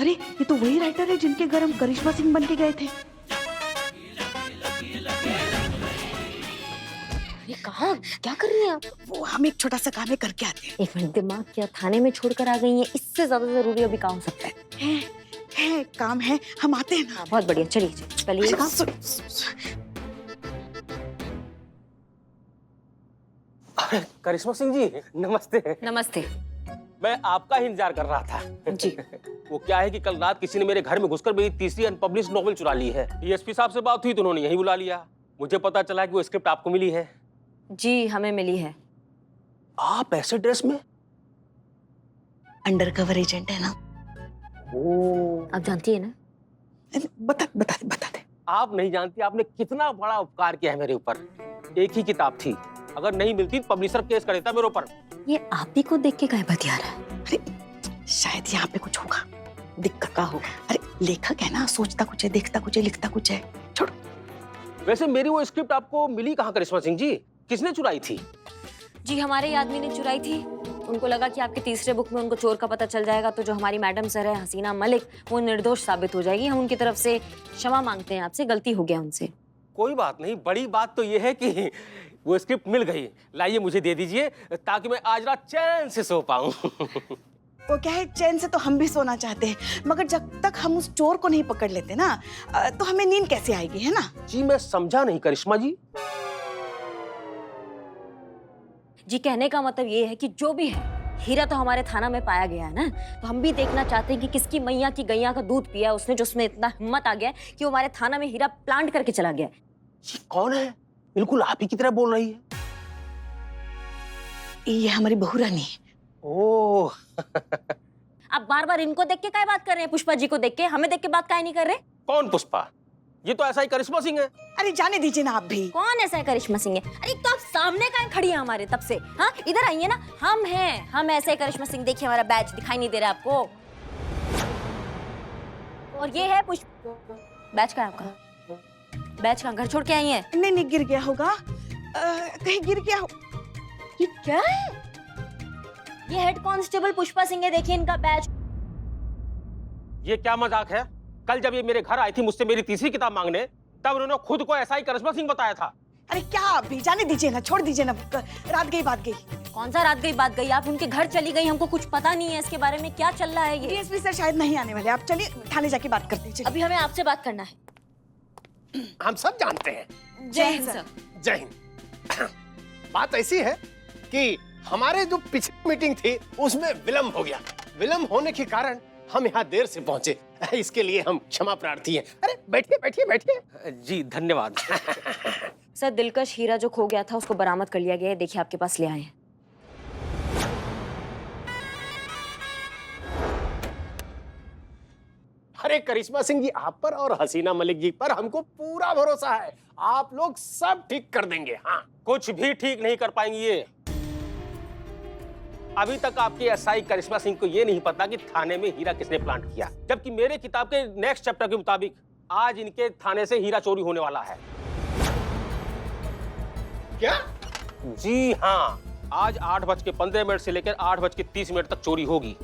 अरे ये तो वही राइटर है जिनके घर हम करिश्मा सिंह बन के गए थे। ये कहाँ, क्या कर रही हैं आप? वो हम एक छोटा सा काम है करके आते हैं। एक मिनट, दिमाग क्या थाने में छोड़कर आ गई हैं? इससे ज्यादा जरूरी अभी कहाँ हो सकता है? है काम है, हम आते हैं ना। हाँ, बहुत बढ़िया, चलिए चलिए, पहले ये काम। करिश्मा सिंह जी नमस्ते। नमस्ते। मैं आपका ही इंतजार कर रहा था। जी। वो क्या है कि कल रात किसी ने मेरे घर में घुसकर मेरी तीसरी अनपब्लिश्ड नॉवेल चुरा ली है। डीएसपी साहब से बात हुई तो उन्होंने यही बुला लिया। मुझे पता चला कि वो स्क्रिप्ट आपको मिली है। जी, हमें मिली है। आप ऐसे ड्रेस में? अंडरकवर एजेंट है ना। ओह, आप जानती है ना? बता दे। आप नहीं जानती आपने कितना बड़ा उपकार किया है मेरे ऊपर। एक ही किताब थी, अगर नहीं मिलती तो पब्लिशर केस कर देता मेरे ऊपर। ये आप ही को देख के काहे बतिया रहा है? अरे शायद यहाँ पे कुछ होगा, दिक्कत का होगा। अरे लेखक है ना, सोचता कुछ है, देखता कुछ है, लिखता कुछ है। छोड़ो। वैसे मेरी वो स्क्रिप्ट आपको मिली कहाँ करिश्मा सिंह जी? किसने चुराई थी? जी, हमारे ही आदमी ने चुराई थी। उनको लगा कि आपके तीसरे बुक में उनको चोर का पता चल जाएगा तो जो हमारी मैडम सर है हसीना मलिक, वो निर्दोष साबित हो जाएगी। हम उनकी तरफ से क्षमा मांगते हैं आपसे, गलती हो गया उनसे। कोई बात नहीं, बड़ी बात तो ये है कि वो स्क्रिप्ट मिल गई। लाइए मुझे दे दीजिए ताकि मैं आज रात चैन से सो पाऊं। वो क्या है, चैन से तो हम भी सोना चाहते हैं, मगर जब तक हम उस चोर को नहीं पकड़ लेते ना तो हमें नींद कैसे आएगी, है ना? जी मैं समझा नहीं करिश्मा जी। जी, कहने का मतलब ये है कि जो भी है, हीरा तो हमारे थाना में पाया गया है ना, तो हम भी देखना चाहते हैं कि किसकी मैया की गैया का दूध पिया उसने, जो उसमें इतना हिम्मत आ गया कि वो हमारे थाना में हीरा प्लांट करके चला गया। ये कौन है? बिल्कुल आप ही की तरह बोल रही है। ये हमारी बहू रानी है। ओह। आप बार बार इनको देख के काय बात कर रहे हैं? पुष्पा जी को देख के, हमें देख के बात काय नहीं कर रहे? कौन पुष्पा? ये तो ऐसा ही करिश्मा सिंह है। अरे जाने दीजिए ना आप भी। कौन ऐसा है करिश्मा सिंह है? अरे तो आप सामने काय खड़ी है हमारे तब से? हाँ, इधर आइए ना, हम हैं, हम ऐसे करिश्मा सिंह। देखिए हमारा बैच दिखाई नहीं दे रहा आपको? और ये है बैच का आपका। बैच का घर छोड़ के आई है? नहीं गिर गया होगा, कहीं गिर गया हो। ये क्या है? ये हेड कांस्टेबल पुष्पा सिंह है, देखिए इनका बैच। ये क्या मजाक है? कल जब ये मेरे घर आई थी मुझसे मेरी तीसरी किताब मांगने, तब उन्होंने खुद को ऐसा ही करिश्मा सिंह बताया था। अरे क्या आप भी, जाने दीजिए ना, छोड़ दीजिए ना। रात गई बात गई। कौन सा रात गई बात गई? आप उनके घर चली गई, हमको कुछ पता नहीं है इसके बारे में, क्या चल रहा है ये? डीएसपी सर शायद नहीं आने वाले, आप चलिए थाने जाके बात करते हैं। अभी हमें आपसे बात करना है। हम सब जानते हैं। जय हिंद सर। जय हिंद। बात ऐसी है कि हमारे जो पिछली मीटिंग थी उसमें विलंब हो गया। विलंब होने के कारण हम यहाँ देर से पहुंचे, इसके लिए हम क्षमा प्रार्थी हैं। अरे बैठिए बैठिए बैठिए। जी धन्यवाद। सर, दिलकश हीरा जो खो गया था उसको बरामद कर लिया गया है, देखिए आपके पास ले आए हैं। अरे करिश्मा सिंह जी, आप पर और हसीना मलिक जी पर हमको पूरा भरोसा है। आप लोग सब ठीक कर देंगे। हाँ, कुछ भी ठीक नहीं कर पाएंगे ये। अभी तक आपकी एसआई करिश्मा सिंह को ये नहीं पता कि थाने में हीरा किसने प्लांट किया, जबकि मेरे किताब के नेक्स्ट चैप्टर के मुताबिक आज इनके थाने से हीरा चोरी होने वाला है। क्या? जी हाँ, आज 8:15 से लेकर 8:30 तक चोरी होगी।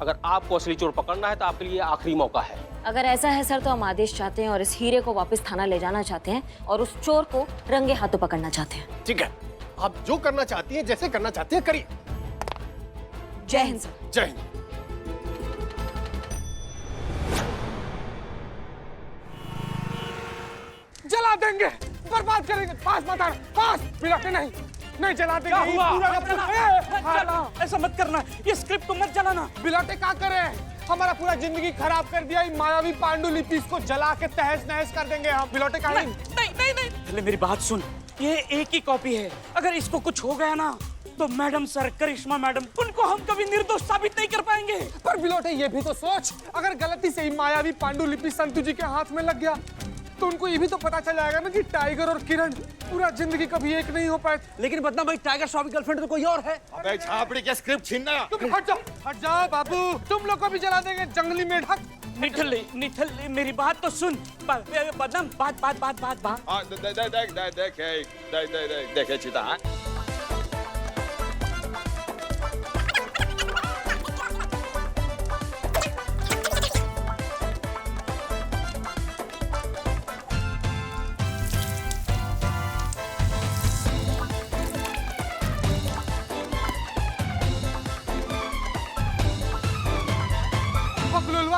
अगर आपको असली चोर पकड़ना है तो आपके लिए आखिरी मौका है। अगर ऐसा है सर तो हम आदेश चाहते हैं और इस हीरे को वापस थाना ले जाना चाहते हैं और उस चोर को रंगे हाथों पकड़ना चाहते हैं। ठीक है, आप जो करना चाहती हैं, जैसे करना चाहती हैं, करिए। जय हिंद सर। जय हिंद। जला देंगे, बर्बाद करेंगे। पास मत आना, पास बिलाते नहीं, नहीं जला देंगे। ऐसा मत करना, ये स्क्रिप्ट को मत जलाना। बिलाते क्या करे? हमारा पूरा जिंदगी खराब कर दिया। मायावी पांडुलिपि को जला के तहस नहस कर देंगे हम। बिलाते का नहीं। पहले मेरी बात सुन, ये एक ही कॉपी है। अगर इसको कुछ हो गया ना तो मैडम सर, करिश्मा मैडम, उनको हम कभी निर्दोष साबित नहीं कर पाएंगे। पर बिलोटे ये भी तो सोच, अगर गलती से ही मायावी पांडुलिपि संतु जी के हाथ में लग गया तो उनको ये भी तो पता चल जाएगा ना कि टाइगर और किरण पूरा जिंदगी कभी एक नहीं हो पाए। लेकिन बदना भाई, टाइगर शॉप की गर्लफ्रेंड तो कोई और है। अबे छापड़ी के स्क्रिप्ट छीनना। तुम हट जाओ बाबू, तुम लोग को भी जला देंगे जंगली मेढक। निठल्ले मेरी बात तो सुन। बदनाम बात। देखे चिता।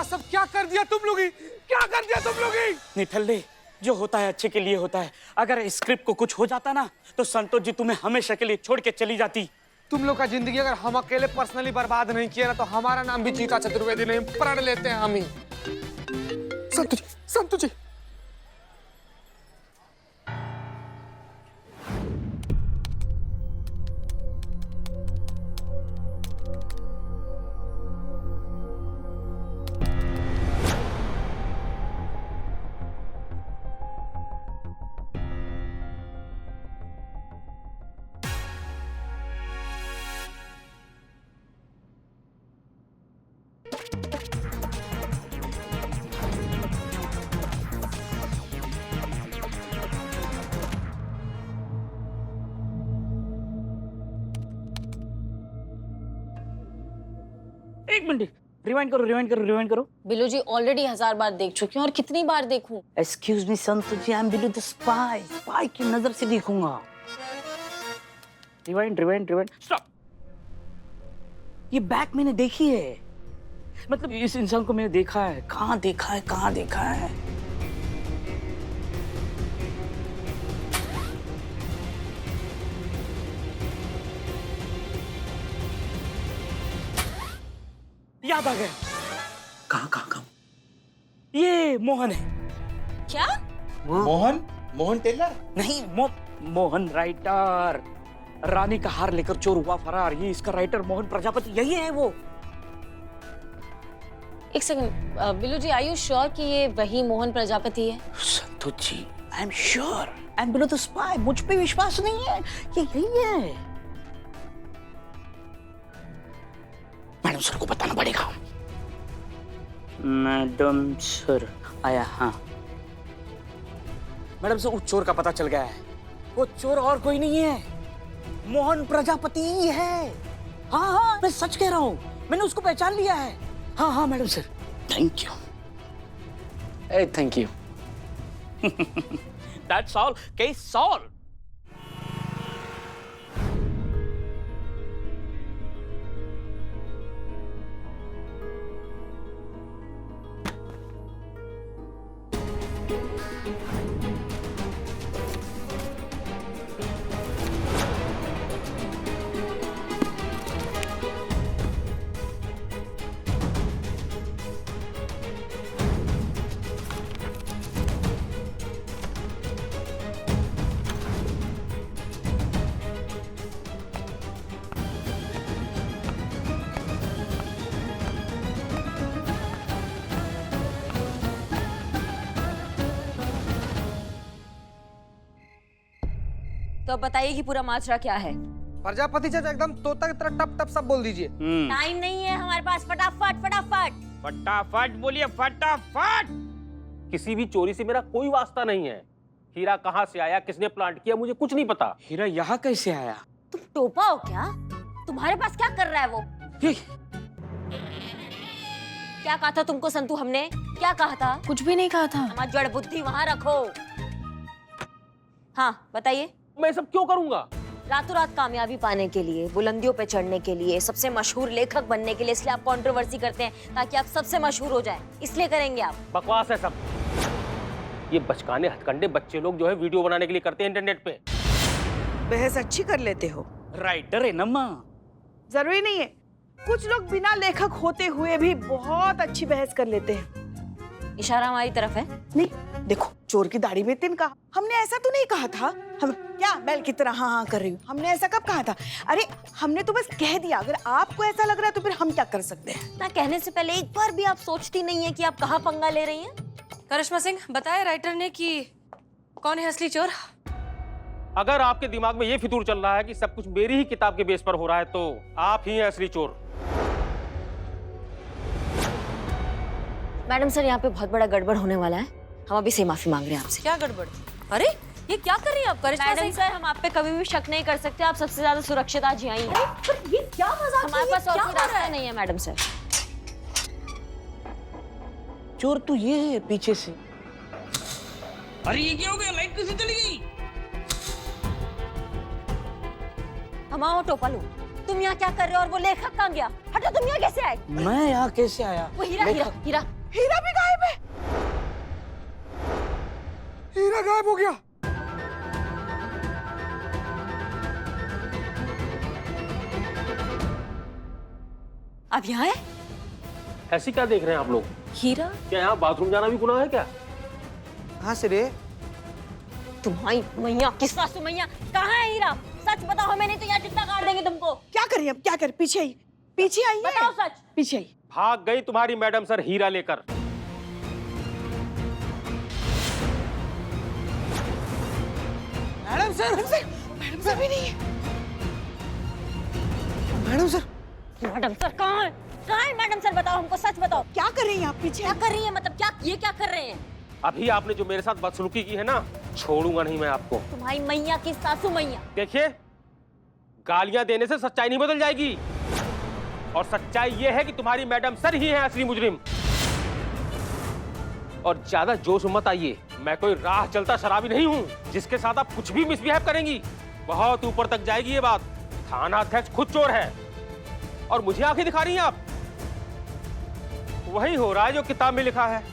सब क्या कर दिया तुम लोग ही? क्या कर दिया तुम लोग ही? निठल्ले, जो होता है अच्छे के लिए होता है। अगर इस स्क्रिप्ट को कुछ हो जाता ना तो संतोष जी तुम्हें हमेशा के लिए छोड़ के चली जाती। तुम लोग का जिंदगी अगर हम अकेले पर्सनली बर्बाद नहीं किया ना तो हमारा नाम भी जीता चतुर्वेदी नहीं, प्रण लेते हैं हम ही। संतोष जी, संतोष जी। एक मिनट, रिवाइंड करो, रिवाइंड करो, रिवाइंड करो। बिलू जी ऑलरेडी 1000 बार देख चुकी हूँ और कितनी बार देखूं? Excuse me Santosh ji, I am Bilu the spy. Spy की नजर से देखूंगा। Rewind, rewind, rewind, stop. ये बैक मैंने देखी है, मतलब इस इंसान को मैंने देखा है। कहाँ देखा है, कहाँ देखा है? याद आ गया। कहाँ कहाँ कहाँ? ये मोहन है। क्या? मोहन? मोहन टेलर? नहीं, मोहन राइटर। रानी का हार लेकर चोर हुआ फरार, ये इसका राइटर मोहन प्रजापति, यही है वो। एक second, Bilu ji are you sure कि ये वही मोहन प्रजापति है? Santosh ji, I am sure, I am Bilu the spy. मुझ पे विश्वास नहीं है, ये यही है। मैडम सर को बताना पड़ेगा। मैडम सर आया। हाँ मैडम से उस चोर का पता चल गया है। वो चोर और कोई नहीं है, मोहन प्रजापति ही है। हाँ हाँ, मैं सच कह रहा हूँ, मैंने उसको पहचान लिया है। हाँ हाँ madam sir, thank you. Thank you. That's all, case solve. तो अब बताइए कि पूरा माजरा क्या है? प्रजापति चाचा एकदम तोता की तरह टप टप सब बोल दीजिए। टाइम नहीं है हमारे पास, फटाफट फटाफट। फटाफट बोलिए, फटाफट। किसी भी चोरी से मेरा कोई वास्ता नहीं है। हीरा कहाँ से आया, किसने प्लांट किया, मुझे कुछ नहीं पता। हीरा यहाँ कैसे आया? तुम टोपा हो क्या? तुम्हारे पास क्या कर रहा है वो? क्या कहा था तुमको संतू हमने? क्या कहा था? कुछ भी नहीं कहा था। हमारी जड़ बुद्धि वहां रखो। हाँ बताइए। मैं सब क्यों करूंगा? रातों रात कामयाबी पाने के लिए, बुलंदियों पे चढ़ने के लिए, सबसे मशहूर लेखक बनने के लिए, इसलिए आप कंट्रोवर्सी करते हैं ताकि आप सबसे मशहूर हो जाएं। इसलिए करेंगे आप? बकवास है सब। ये बचकाने हथकंडे बच्चे लोग जो है वीडियो बनाने के लिए करते हैं इंटरनेट पे। बहस अच्छी कर लेते हो। राइटर है ना माँ। जरूरी नहीं है, कुछ लोग बिना लेखक होते हुए भी बहुत अच्छी बहस कर लेते हैं। इशारा हमारी तरफ है। नहीं, देखो चोर की दाढ़ी में तिनका, हमने ऐसा तो नहीं कहा था। हम क्या बैल की तरह हाँ हाँ कर रही हूँ, हमने ऐसा कब कहा था? अरे हमने तो बस कह दिया। अगर आपको ऐसा लग रहा है तो फिर हम क्या कर सकते हैं? ना कहने से पहले एक बार भी आप सोचती नहीं है कि आप कहाँ पंगा ले रही हैं? करिश्मा सिंह, बताया राइटर ने कि कौन है असली चोर? अगर आपके दिमाग में ये फितूर चल रहा है कि सब कुछ मेरी ही किताब के बेस पर हो रहा है तो आप ही हैं असली चोर। मैडम सर, यहाँ पे बहुत बड़ा गड़बड़ होने वाला है। हम अभी से माफी मांग रहे हैं आपसे। क्या गड़बड़? अरे ये क्या कर रही है आप करिश्मा मैडम सिंह? सर, हम आप पे कभी भी शक नहीं कर सकते। आप सबसे ज्यादा सुरक्षित आज यहीं हैं। ये क्या मजाक? हमारे पास और कोई रास्ता नहीं है मैडम सर। चोर तो ये है पीछे से। अरे ये क्या हो गया? लाइट कैसे चली गई? हमारा टोपा लो, तुम यहाँ क्या कर रहे हो और वो लेखक कहाँ गया? हटो, तुम यहाँ कैसे आए? मैं यहाँ कैसे आया? वो हीरा हीरा हीरा हीरा भी गायब है। हीरा गायब हो गया। अब यहाँ है ऐसी क्या देख रहे हैं आप लोग? हीरा। क्या यहाँ बाथरूम जाना भी गुनाह है क्या? कहाँ से रे? तुम्हारी मैया की सासू मैया, कहाँ है हीरा? सच बताओ हमें, नहीं तो यहाँ चित्ता काट देंगे तुमको। क्या करें अब, क्या करें? पीछे आई, पीछे आई है। बताओ सच। पीछे आई। भाग गई तुम्हारी मैडम सर हीरा लेकर। मैडम सर, मैडम सर भी नहीं है। मैडम सर, मैडम सर कहाँ है? कहाँ है मैडम सर? बताओ हमको, सच बताओ। क्या कर रही हैं आप? पीछे क्या कर रही है? मतलब क्या, ये क्या कर रहे हैं? अभी आपने जो मेरे साथ बदसलूकी की है ना, छोड़ूंगा नहीं मैं आपको। तुम्हारी मैया की सासू मैया। देखिए, गालियां देने से सच्चाई नहीं बदल जाएगी, और सच्चाई ये है कि तुम्हारी मैडम सर ही है असली मुजरिम। और ज्यादा जोश में मत आइए, मैं कोई राह चलता शराबी नहीं हूं जिसके साथ आप कुछ भी मिसबिहेव करेंगी। बहुत ऊपर तक जाएगी ये बात। थाना अध्यक्ष खुद चोर है और मुझे आंखें दिखा रही हैं आप। वही हो रहा है जो किताब में लिखा है।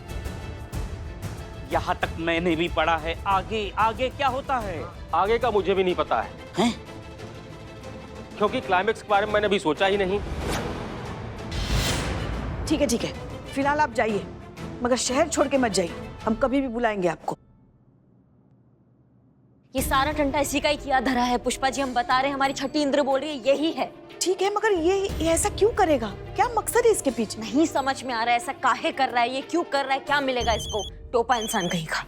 यहाँ तक मैंने भी पढ़ा है, आगे आगे क्या होता है? आगे का मुझे भी नहीं पता है, हैं? क्योंकि क्लाइमेक्स के बारे में मैंने भी सोचा ही नहीं। ठीक है, ठीक है, फिलहाल आप जाइए, मगर शहर छोड़ के मत जाइए। हम कभी भी बुलाएंगे आपको। ये सारा टंटा इसी का ही किया धरा है पुष्पा जी। हम बता रहे हैं, हमारी छठी इंद्र बोल रही है यही है। ठीक है, मगर ये ऐसा क्यों करेगा? क्या मकसद है इसके पीछे? नहीं समझ में आ रहा है, ऐसा काहे कर रहा है, ये क्यों कर रहा है, क्या मिलेगा इसको? टोपा इंसान कहीं का।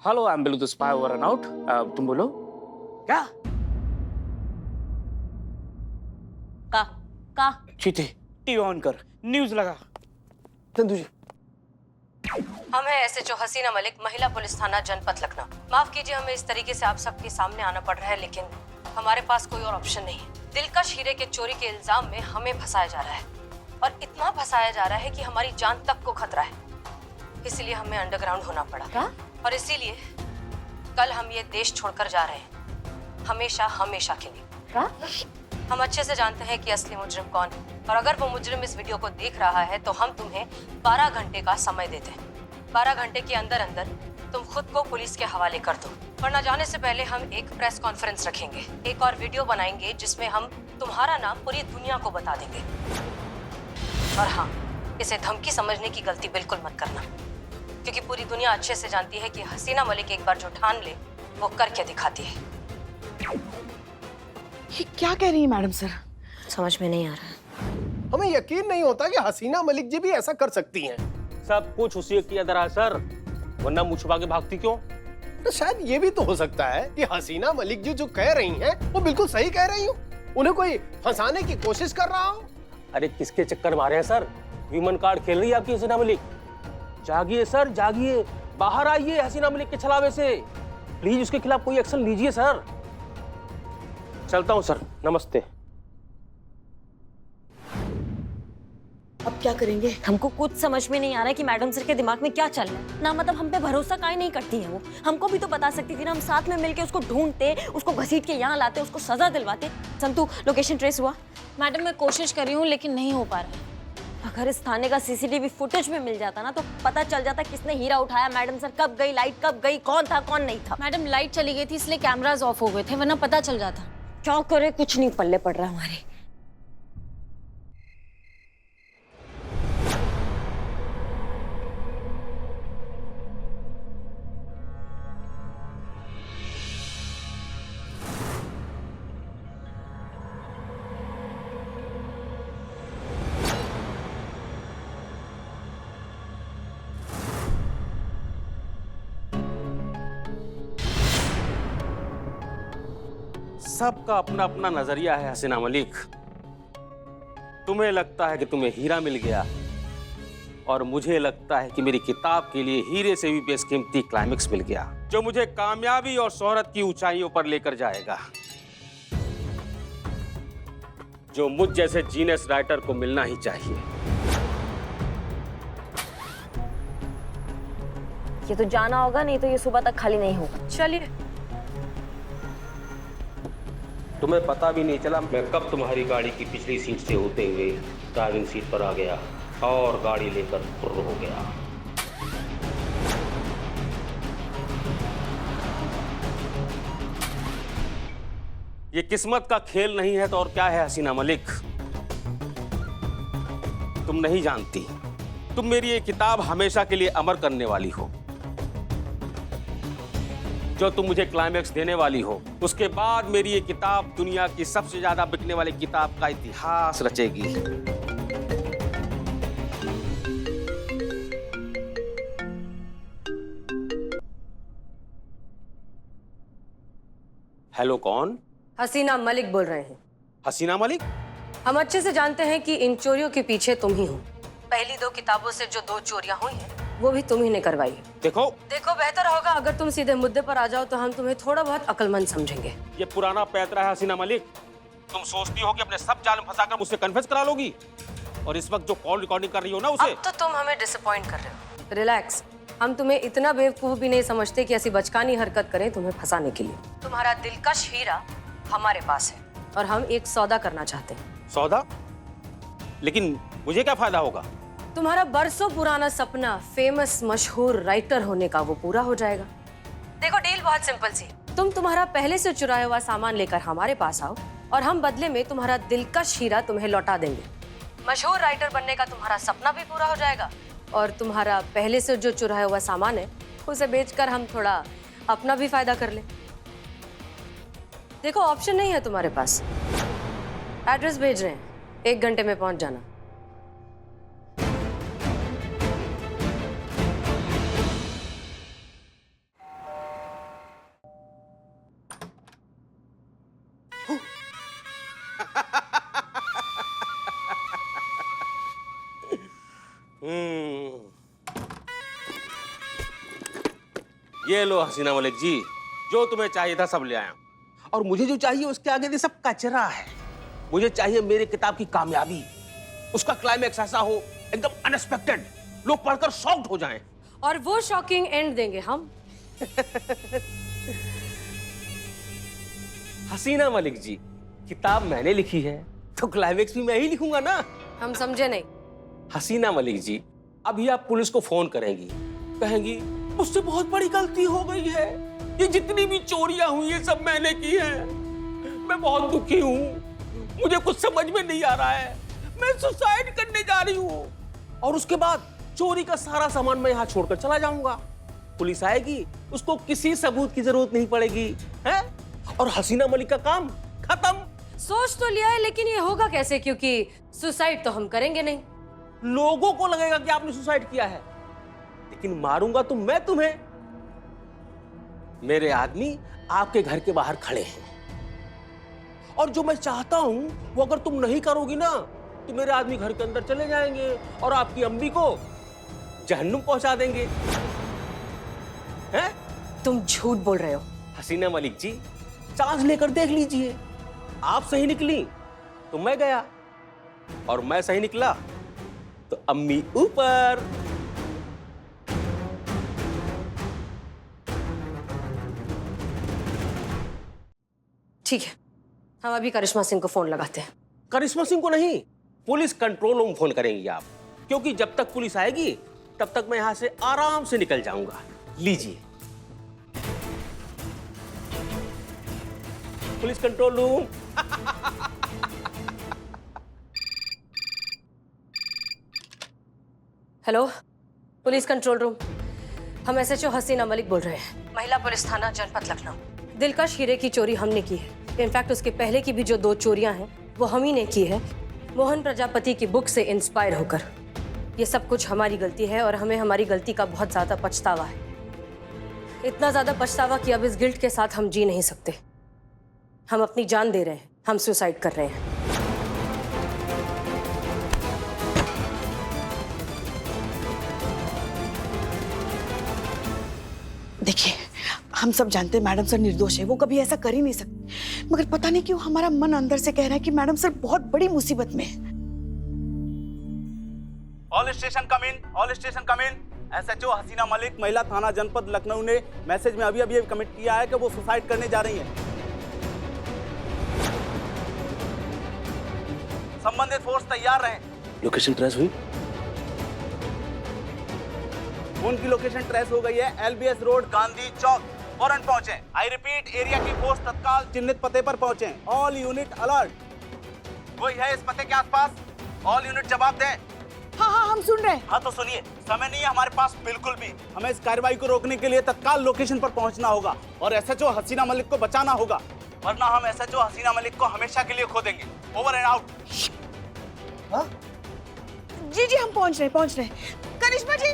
Hello, I am Bilu the spy over and out. तुम बोलो क्या? का चीते, टीवी ऑन कर, न्यूज लगा। चंदू जी, हम हैं एसएचओ हसीना मलिक, महिला पुलिस थाना जनपद लखनऊ। माफ कीजिए, हमें इस तरीके से आप सबके सामने आना पड़ रहा है, लेकिन हमारे पास कोई और ऑप्शन नहीं है। दिलकश हीरे के चोरी के इल्जाम में हमें फंसाया जा रहा है, और इतना फंसाया जा रहा है कि हमारी जान तक को खतरा है। इसलिए हमें अंडरग्राउंड होना पड़ा। क्या? और इसीलिए कल हम ये देश छोड़कर जा रहे हैं, हमेशा हमेशा के लिए। क्या? हम अच्छे से जानते हैं कि असली मुजरिम कौन है, और अगर वो मुजरिम इस वीडियो को देख रहा है तो हम तुम्हें 12 घंटे का समय देते हैं। 12 घंटे के अंदर अंदर तुम खुद को पुलिस के हवाले कर दो, वरना जाने से पहले हम एक प्रेस कॉन्फ्रेंस रखेंगे, एक और वीडियो बनाएंगे जिसमें हम तुम्हारा नाम पूरी दुनिया को बता देंगे। और हाँ, इसे धमकी समझने की गलती बिल्कुल मत करना, क्योंकि पूरी दुनिया अच्छे से जानती है कि हसीना मलिक एक बार जो ठान ले वो करके दिखाती है। ये क्या कह रही है मैडम सर? समझ में नहीं आ रहा। हमें यकीन नहीं होता कि हसीना मलिक जी भी ऐसा कर सकती हैं। सब कुछ उसी किया धरा है सर, वरना मुँह छुपा के भागती क्यों? तो शायद ये भी तो हो सकता है कि हसीना मलिक जी जो कह रही हैं वो बिल्कुल सही कह रही हो, उन्हें कोई फंसाने की कोशिश कर रहा हो। अरे किसके चक्कर मारे हैं सर? विमन कार्ड खेल रही है आपकी हसीना मलिक। जागिए सर, जागिए, बाहर आइए हसीना मलिक के छलावे से। प्लीज उसके खिलाफ कोई एक्शन लीजिए सर। चलता हूँ सर, नमस्ते। अब क्या करेंगे? हमको कुछ समझ में नहीं आ रहा है कि मैडम सर के दिमाग में क्या चल रहा है ना। मतलब हम पे भरोसा काहे नहीं करती है वो? हमको भी तो बता सकती थी ना, हम साथ में मिलके उसको ढूंढते, उसको घसीट के यहाँ लाते, उसको सजा दिलवाते। संतु, लोकेशन ट्रेस हुआ? मैडम मैं कोशिश कर रही हूँ लेकिन नहीं हो पा रहा है। अगर इस थाने का सीसीटीवी फुटेज में मिल जाता ना तो पता चल जाता किसने हीरा उठाया, मैडम सर कब गई, लाइट कब गई, कौन था कौन नहीं था। मैडम लाइट चली गई थी इसलिए कैमराज ऑफ हो गए थे, वरना पता चल जाता। क्या करे, कुछ नहीं पल्ले पड़ रहा हमारे। सबका अपना अपना नजरिया है हसीना मलिक। तुम्हें लगता है कि तुम्हें हीरा मिल गया, और मुझे लगता है कि मेरी किताब के लिए हीरे से भी बेशकीमती क्लाइमेक्स मिल गया, जो मुझे कामयाबी और शोहरत की ऊंचाइयों पर लेकर जाएगा, जो मुझ जैसे जीनियस राइटर को मिलना ही चाहिए। ये तो जाना होगा, नहीं तो ये सुबह तक खाली नहीं होगा। चलिए। तुम्हें पता भी नहीं चला मैं कब तुम्हारी गाड़ी की पिछली सीट से होते हुए ड्राइविंग सीट पर आ गया और गाड़ी लेकर फुर्र हो गया। ये किस्मत का खेल नहीं है तो और क्या है हसीना मलिक? तुम नहीं जानती, तुम मेरी ये किताब हमेशा के लिए अमर करने वाली हो। जो तुम मुझे क्लाइमैक्स देने वाली हो, उसके बाद मेरी ये किताब दुनिया की सबसे ज्यादा बिकने वाली किताब का इतिहास रचेगी। हेलो, कौन? हसीना मलिक बोल रहे हैं। हसीना मलिक? हम अच्छे से जानते हैं कि इन चोरियों के पीछे तुम ही हो। पहली 2 किताबों से जो 2 चोरियां हुई हैं, वो भी तुम ही ने करवाई है। देखो बेहतर होगा अगर तुम सीधे मुद्दे पर आ जाओ तो हम तुम्हें थोड़ा बहुत अक्लमंद समझेंगे। ये पुराना पैतरा है हसीना मलिक। तुम सोचती हो कि अपने सब जाल में फंसाकर मुझसे कन्फेस करा लोगी, और इस वक्त जो कॉल रिकॉर्डिंग कर रही हो ना उसे। अब तो तुम हमें डिसअपॉइंट कर रहे हो। रिलैक्स, हम तुम्हें इतना बेवकूफ भी नहीं समझते कि ऐसी बचकानी हरकत करें तुम्हें फंसाने के लिए। तुम्हारा दिलकश हीरा हमारे पास है और हम एक सौदा करना चाहते हैं। सौदा? लेकिन मुझे क्या फायदा होगा? तुम्हारा बरसों पुराना सपना फेमस मशहूर राइटर होने का वो पूरा हो जाएगा। देखो, डील बहुत सिंपल सी है। तुम तुम्हारा पहले से चुराया हुआ सामान लेकर हमारे पास आओ और हम बदले में तुम्हारा दिलकश हीरा तुम्हें लौटा देंगे। मशहूर राइटर बनने का तुम्हारा सपना भी पूरा हो जाएगा और तुम्हारा पहले से जो चुराया हुआ सामान है उसे बेचकर हम थोड़ा अपना भी फायदा कर ले। देखो, ऑप्शन नहीं है तुम्हारे पास। एड्रेस भेज रहे हैं, 1 घंटे में पहुंच जाना। ये लो हसीना मलिक जी, जो तुम्हें चाहिए था सब ले आया। और मुझे जो चाहिए उसके आगे ये सब कचरा है। मुझे चाहिए मेरी किताब की कामयाबी, उसका क्लाइमैक्स ऐसा हो एकदम अनएक्सपेक्टेड, लोग पढ़कर शॉक्ड हो जाएं। और वो शॉकिंग एंड देंगे हम। हसीना मलिक जी, किताब मैंने लिखी है तो क्लाइमैक्स भी मैं ही लिखूंगा ना। हम समझे नहीं। हसीना मलिक जी, अभी आप पुलिस को फोन करेंगी, कहेंगी मुझसे बहुत बड़ी गलती हो गई है, ये जितनी भी चोरियां हुई है सब मैंने की है, मैं बहुत दुखी हूँ, मुझे कुछ समझ में नहीं आ रहा है, मैं सुसाइड करने जा रही हूँ। और उसके बाद चोरी का सारा सामान मैं यहाँ छोड़कर चला जाऊंगा। पुलिस आएगी, उसको किसी सबूत की जरूरत नहीं पड़ेगी, है? और हसीना मलिक का काम खत्म। सोच तो लिया है, लेकिन ये होगा कैसे? क्योंकि सुसाइड तो हम करेंगे नहीं। लोगों को लगेगा कि आपने सुसाइड किया है, लेकिन मारूंगा तो मैं तुम्हें। मेरे आदमी आपके घर के बाहर खड़े हैं, और जो मैं चाहता हूं वो अगर तुम नहीं करोगी ना तो मेरे आदमी घर के अंदर चले जाएंगे और आपकी अम्मी को जहन्नुम पहुंचा देंगे। हैं? तुम झूठ बोल रहे हो। हसीना मलिक जी, चांस लेकर देख लीजिए, आप सही निकली तो मैं गया, और मैं सही निकला तो अम्मी ऊपर। ठीक है, हम अभी करिश्मा सिंह को फोन लगाते हैं। करिश्मा सिंह को नहीं, पुलिस कंट्रोल रूम फोन करेंगी आप, क्योंकि जब तक पुलिस आएगी तब तक मैं यहां से आराम से निकल जाऊंगा। लीजिए, police control room. Hello, police control room, हम एसएचओ हसीना मलिक बोल रहे हैं, महिला पुलिस थाना जनपद लखनऊ। दिलकश हीरे की चोरी हमने की है। इनफैक्ट उसके पहले की भी जो 2 चोरियां हैं वो हम ही ने की है, मोहन प्रजापति की बुक से इंस्पायर होकर। ये सब कुछ हमारी गलती है और हमें हमारी गलती का बहुत ज्यादा पछतावा है। इतना ज्यादा पछतावा कि अब इस गिल्ट के साथ हम जी नहीं सकते। हम अपनी जान दे रहे हैं, हम सुसाइड कर रहे हैं। देखिए, हम सब जानते हैं मैडम सर निर्दोष है, वो कभी ऐसा कर ही नहीं सकते, मगर पता नहीं क्यों हमारा मन अंदर से कह रहा है कि मैडम सर बहुत बड़ी मुसीबत में है। ऑल स्टेशन कम इन, ऑल स्टेशन कम इन। एसएचओ हसीना मलिक, महिला थाना जनपद लखनऊ ने मैसेज में अभी अभी कमिट किया है कि वो सुसाइड करने जा रही हैं। संबंधित फोर्स तैयार रहें, लोकेशन ट्रेस हुई? उनकी लोकेशन ट्रेस हो गई है। LBS रोड, गांधी चौक। फौरन पहुंचे। आई रिपीट, एरिया की फोर्स तत्काल चिन्हित पते पर पहुंचे। All unit alert. कोई है इस पते के आसपास? ऑल यूनिट जवाब दें। हाँ हाँ हम सुन रहे हैं। हाँ तो सुनिए, समय नहीं है हमारे पास बिल्कुल भी। हमें इस कार्रवाई को रोकने के लिए तत्काल लोकेशन पर पहुंचना होगा और SHO हसीना मलिक को बचाना होगा, वरना हम SHO हसीना मलिक को हमेशा के लिए खो देंगे। Over and out. जी जी हम पहुंच रहे हैं। करिश्मा जी